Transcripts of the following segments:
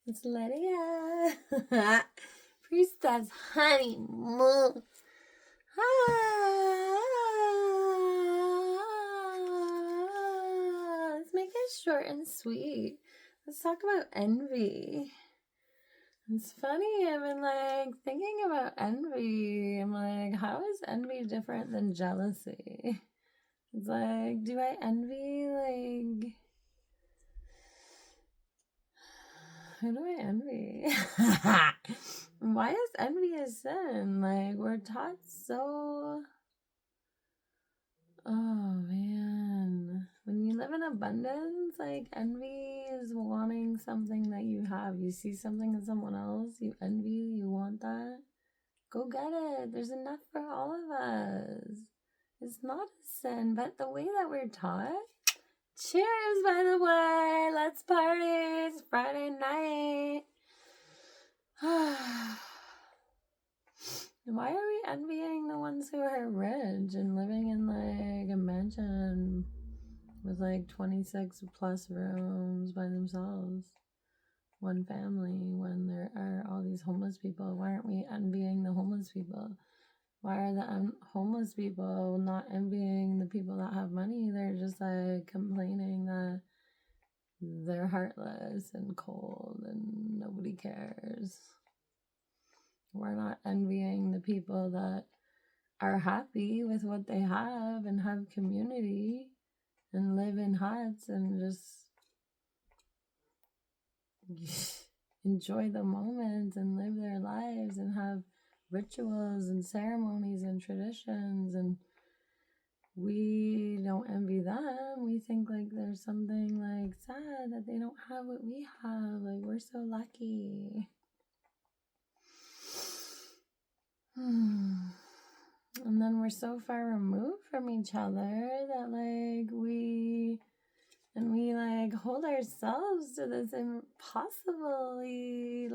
It's Lydia. Priestess Honey Moon. Let's make it short and sweet. Let's talk about envy. It's funny, I've been thinking about envy. I'm like, how is envy different than jealousy? It's like, do I envy, who do I envy? Why is envy a sin? We're taught so... Oh, man. When you live in abundance, envy is wanting something that you have. You see something in someone else, you envy, you want that. Go get it. There's enough for all of us. It's not a sin, but the way that we're taught... Cheers, by the way. Let's party. It's Friday night. Why are we envying the ones who are rich and living in a mansion with 26 plus rooms by themselves? One family, when there are all these homeless people. Why aren't we envying the homeless people? Why are the homeless people not envying the people that have money? They're just complaining that they're heartless and cold and nobody cares. We're not envying the people that are happy with what they have and have community and live in huts and just enjoy the moment and live their lives and have rituals and ceremonies and traditions, and we don't envy them. We think there's something sad that they don't have what we have. We're so lucky. And then we're so far removed from each other that we hold ourselves to this impossibly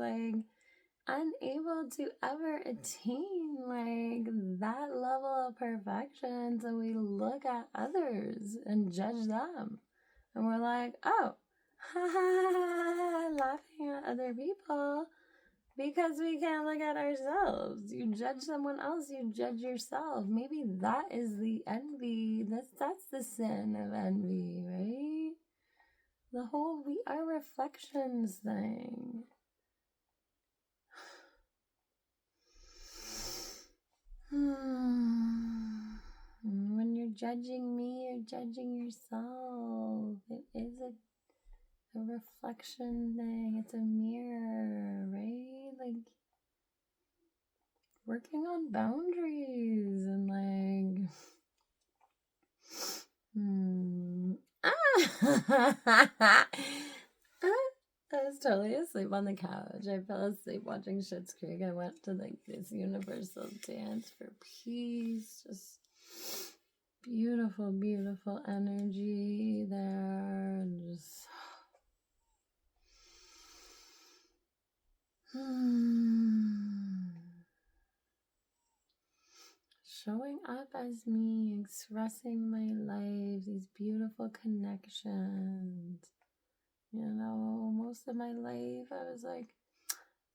unable to ever attain that level of perfection. So we look at others and judge them, and we're like, oh, laughing at other people because we can't look at ourselves. You judge someone else, you judge yourself. Maybe that is the envy. That's the sin of envy, right? The whole we are reflections thing. When you're judging me, you're judging yourself. It is a reflection thing. It's a mirror, right? Working on boundaries and I was totally asleep on the couch. I fell asleep watching Schitt's Creek. I went to this universal dance for peace. Just beautiful, beautiful energy there. And just showing up as me, expressing my life, these beautiful connections. Most of my life I was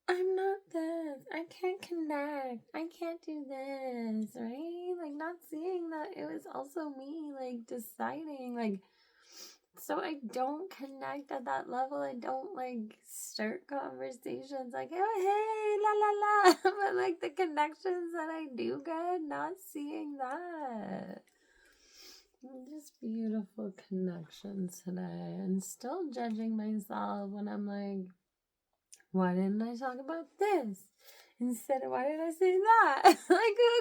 I'm not this. I can't connect. I can't do this, right? Not seeing that it was also me, deciding, so I don't connect at that level. I don't, start conversations oh, hey, la, la, la. But, the connections that I do get, not seeing that. Just beautiful connections today. And still judging myself when I'm why didn't I talk about this? Instead of, why did I say that? Who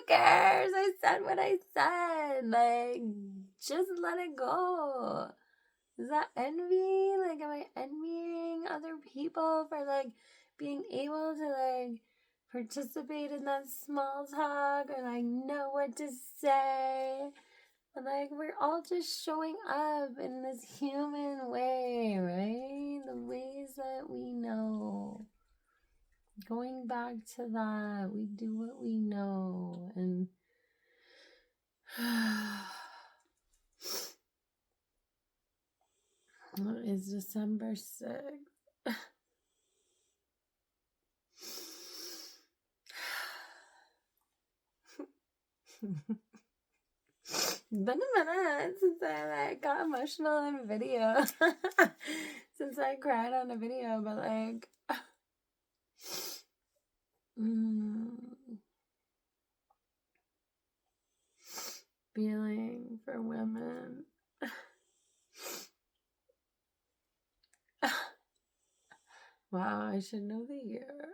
cares? I said what I said. Just let it go. Is that envy? Am I envying other people for, being able to, participate in that small talk or, know what to say? But, we're all just showing up in this human way, right? The ways that we know. Going back to that, we do what we know. And is December 6th. Been a minute since I like got emotional in a video. Since I cried on a video, but like feeling for women. Wow, I should know the year.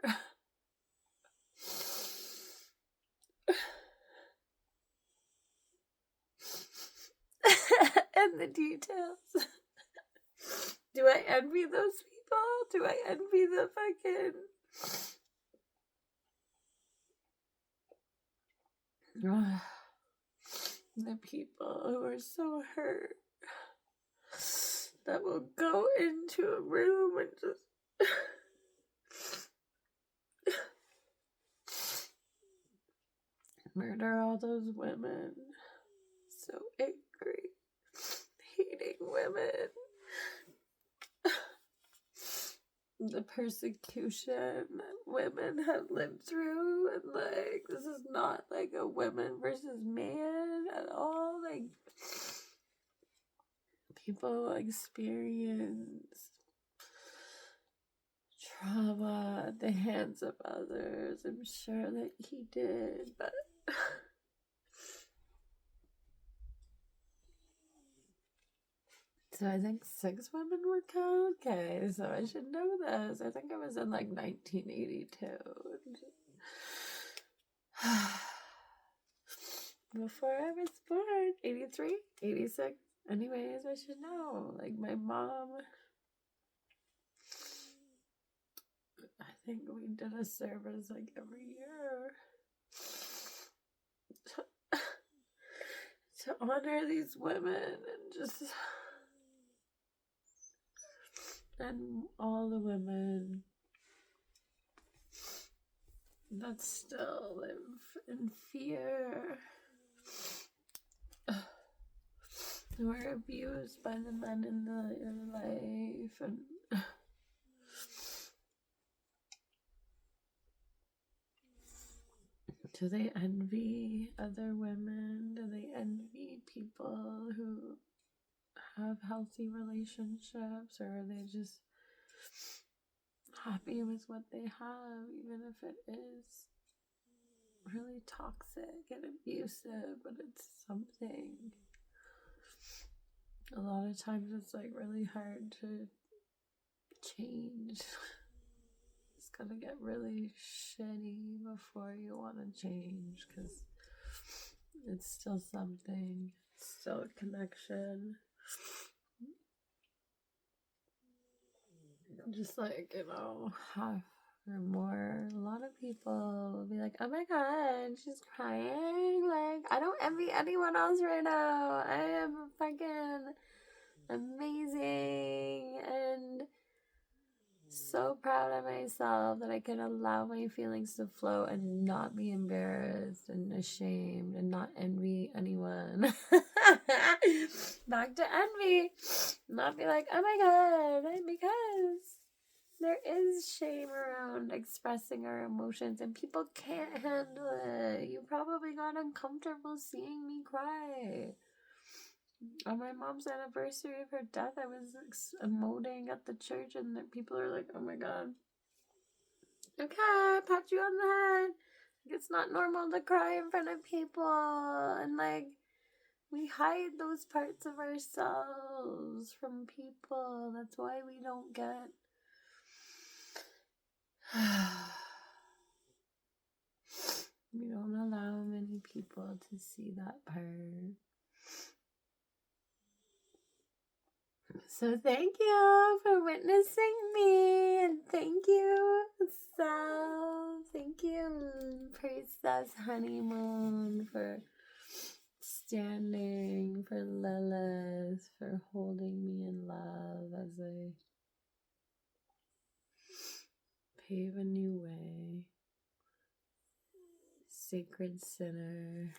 And the details. Do I envy those people? Do I envy the fucking... the people who are so hurt that will go into a room and just murder all those women. So angry. Hating women. The persecution that women have lived through, and like this is not like a women versus man at all. Like people experience trauma at the hands of others. I'm sure that he did, but so I think 6 women were killed. Okay, so I should know this. I think it was in like 1982. Before I was born. 83? 86? Anyways, I should know. Like my mom, I think we did a service like every year to honor these women and just... and all the women that still live in fear, who are abused by the men in their life, and do they envy other women? Do they envy people who have healthy relationships, or are they just happy with what they have, even if it is really toxic and abusive, but it's something? A lot of times it's like really hard to change. It's gonna get really shitty before you want to change, because it's still something, it's still a connection. Just like, half or more, a lot of people will be like, oh my god, she's crying. Like, I don't envy anyone else right now. I am fucking amazing and so proud of myself that I can allow my feelings to flow and not be embarrassed and ashamed and not envy anyone. Back to envy. Not be like, oh my god, because there is shame around expressing our emotions and people can't handle it. You probably got uncomfortable seeing me cry. On my mom's anniversary of her death, I was emoting at the church, and the people are like, oh my god. Okay, pat you on the head. It's not normal to cry in front of people. And like, we hide those parts of ourselves from people. That's why we don't get... we don't allow many people to see that part. So thank you for witnessing me, and thank you, Sal. Thank you, Princess Honeymoon, for standing, for Lilith, for holding me in love as I pave a new way. Sacred sinner.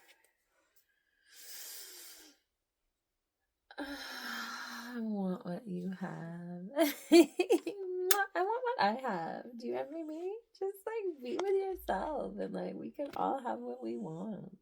I want what you have? I want what I have. Do you envy me? Just like be with yourself and like we can all have what we want.